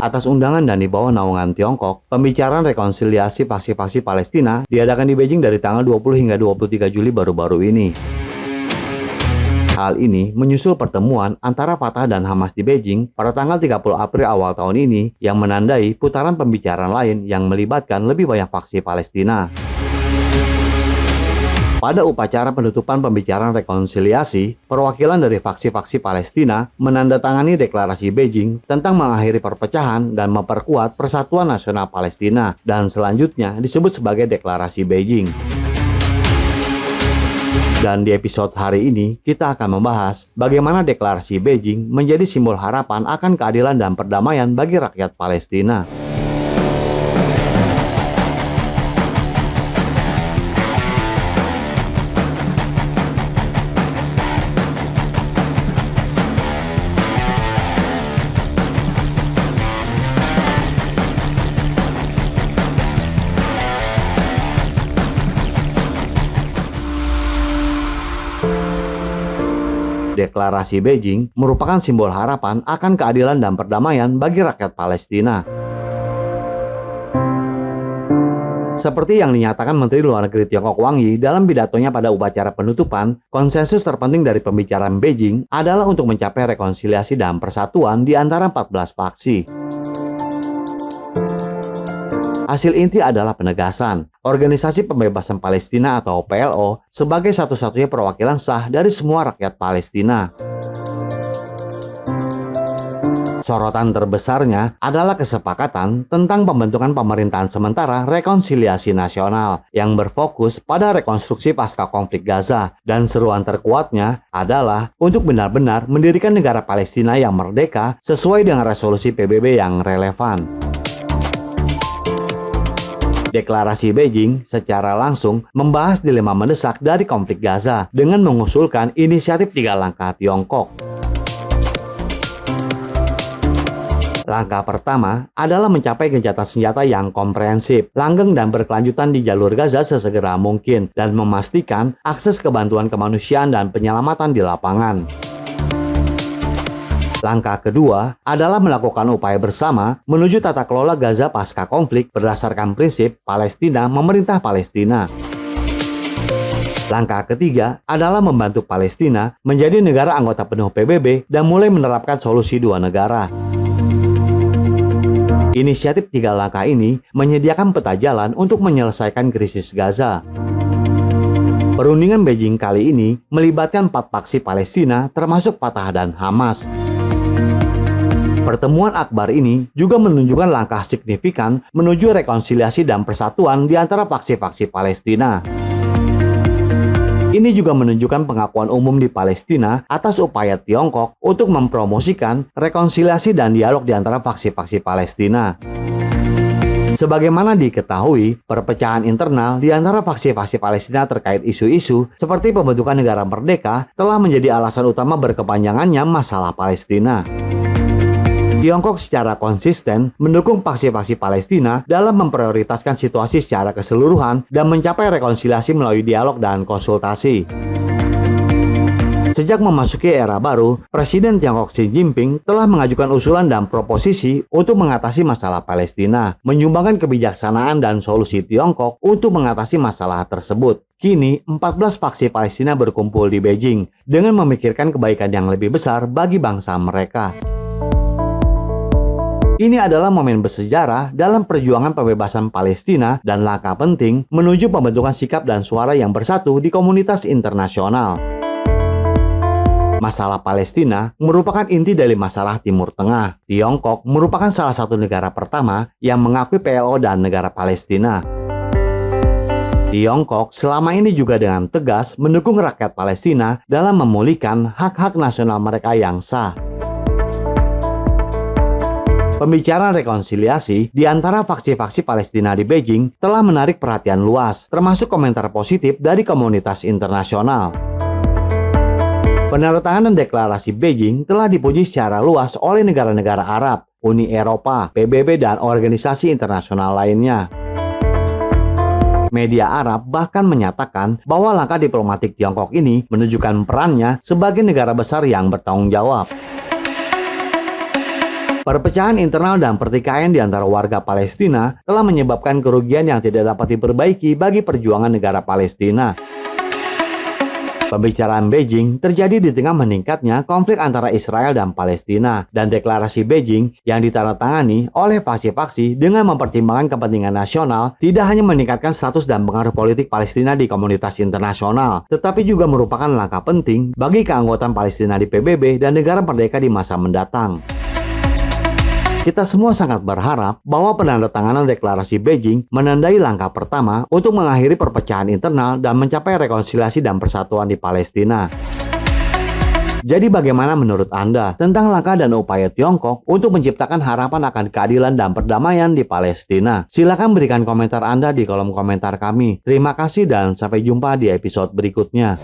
Atas undangan dan di bawah naungan Tiongkok, pembicaraan rekonsiliasi faksi-faksi Palestina diadakan di Beijing dari tanggal 20 hingga 23 Juli baru-baru ini. Hal ini menyusul pertemuan antara Fatah dan Hamas di Beijing pada tanggal 30 April awal tahun ini yang menandai putaran pembicaraan lain yang melibatkan lebih banyak faksi Palestina. Pada upacara penutupan pembicaraan rekonsiliasi, perwakilan dari faksi-faksi Palestina menandatangani deklarasi Beijing tentang mengakhiri perpecahan dan memperkuat Persatuan Nasional Palestina, dan selanjutnya disebut sebagai Deklarasi Beijing. Dan di episode hari ini, kita akan membahas bagaimana deklarasi Beijing menjadi simbol harapan akan keadilan dan perdamaian bagi rakyat Palestina. Deklarasi Beijing merupakan simbol harapan akan keadilan dan perdamaian bagi rakyat Palestina. Seperti yang dinyatakan Menteri Luar Negeri Tiongkok Wang Yi dalam pidatonya pada upacara penutupan, konsensus terpenting dari pembicaraan Beijing adalah untuk mencapai rekonsiliasi dan persatuan di antara 14 faksi. Hasil inti adalah penegasan Organisasi Pembebasan Palestina atau PLO sebagai satu-satunya perwakilan sah dari semua rakyat Palestina. Sorotan terbesarnya adalah kesepakatan tentang pembentukan pemerintahan sementara rekonsiliasi nasional yang berfokus pada rekonstruksi pasca konflik Gaza, dan seruan terkuatnya adalah untuk benar-benar mendirikan negara Palestina yang merdeka sesuai dengan resolusi PBB yang relevan. Deklarasi Beijing secara langsung membahas dilema mendesak dari konflik Gaza dengan mengusulkan inisiatif 3 langkah Tiongkok. Langkah pertama adalah mencapai gencatan senjata yang komprehensif, langgeng dan berkelanjutan di jalur Gaza sesegera mungkin, dan memastikan akses ke bantuan kemanusiaan dan penyelamatan di lapangan. Langkah kedua adalah melakukan upaya bersama menuju tata kelola Gaza pasca konflik berdasarkan prinsip Palestina memerintah Palestina. Langkah ketiga adalah membantu Palestina menjadi negara anggota penuh PBB dan mulai menerapkan solusi 2 negara. Inisiatif 3 langkah ini menyediakan peta jalan untuk menyelesaikan krisis Gaza. Perundingan Beijing kali ini melibatkan 4 faksi Palestina termasuk Fatah dan Hamas. Pertemuan akbar ini juga menunjukkan langkah signifikan menuju rekonsiliasi dan persatuan di antara faksi-faksi Palestina. Ini juga menunjukkan pengakuan umum di Palestina atas upaya Tiongkok untuk mempromosikan rekonsiliasi dan dialog di antara faksi-faksi Palestina. Sebagaimana diketahui, perpecahan internal di antara faksi-faksi Palestina terkait isu-isu seperti pembentukan negara merdeka telah menjadi alasan utama berkepanjangannya masalah Palestina. Tiongkok secara konsisten mendukung faksi-faksi Palestina dalam memprioritaskan situasi secara keseluruhan dan mencapai rekonsiliasi melalui dialog dan konsultasi. Sejak memasuki era baru, Presiden Tiongkok Xi Jinping telah mengajukan usulan dan proposisi untuk mengatasi masalah Palestina, menyumbangkan kebijaksanaan dan solusi Tiongkok untuk mengatasi masalah tersebut. Kini, 14 faksi Palestina berkumpul di Beijing dengan memikirkan kebaikan yang lebih besar bagi bangsa mereka. Ini adalah momen bersejarah dalam perjuangan pembebasan Palestina dan langkah penting menuju pembentukan sikap dan suara yang bersatu di komunitas internasional. Masalah Palestina merupakan inti dari masalah Timur Tengah. Tiongkok merupakan salah satu negara pertama yang mengakui PLO dan negara Palestina. Tiongkok selama ini juga dengan tegas mendukung rakyat Palestina dalam memulihkan hak-hak nasional mereka yang sah. Pembicaraan rekonsiliasi di antara faksi-faksi Palestina di Beijing telah menarik perhatian luas, termasuk komentar positif dari komunitas internasional. Penandatanganan deklarasi Beijing telah dipuji secara luas oleh negara-negara Arab, Uni Eropa, PBB, dan organisasi internasional lainnya. Media Arab bahkan menyatakan bahwa langkah diplomatik Tiongkok ini menunjukkan perannya sebagai negara besar yang bertanggung jawab. Perpecahan internal dan pertikaian di antara warga Palestina telah menyebabkan kerugian yang tidak dapat diperbaiki bagi perjuangan negara Palestina. Pembicaraan Beijing terjadi di tengah meningkatnya konflik antara Israel dan Palestina, dan deklarasi Beijing yang ditandatangani oleh faksi-faksi dengan mempertimbangkan kepentingan nasional tidak hanya meningkatkan status dan pengaruh politik Palestina di komunitas internasional, tetapi juga merupakan langkah penting bagi keanggotaan Palestina di PBB dan negara merdeka di masa mendatang. Kita semua sangat berharap bahwa penandatanganan deklarasi Beijing menandai langkah pertama untuk mengakhiri perpecahan internal dan mencapai rekonsiliasi dan persatuan di Palestina. Jadi bagaimana menurut Anda tentang langkah dan upaya Tiongkok untuk menciptakan harapan akan keadilan dan perdamaian di Palestina? Silakan berikan komentar Anda di kolom komentar kami. Terima kasih dan sampai jumpa di episode berikutnya.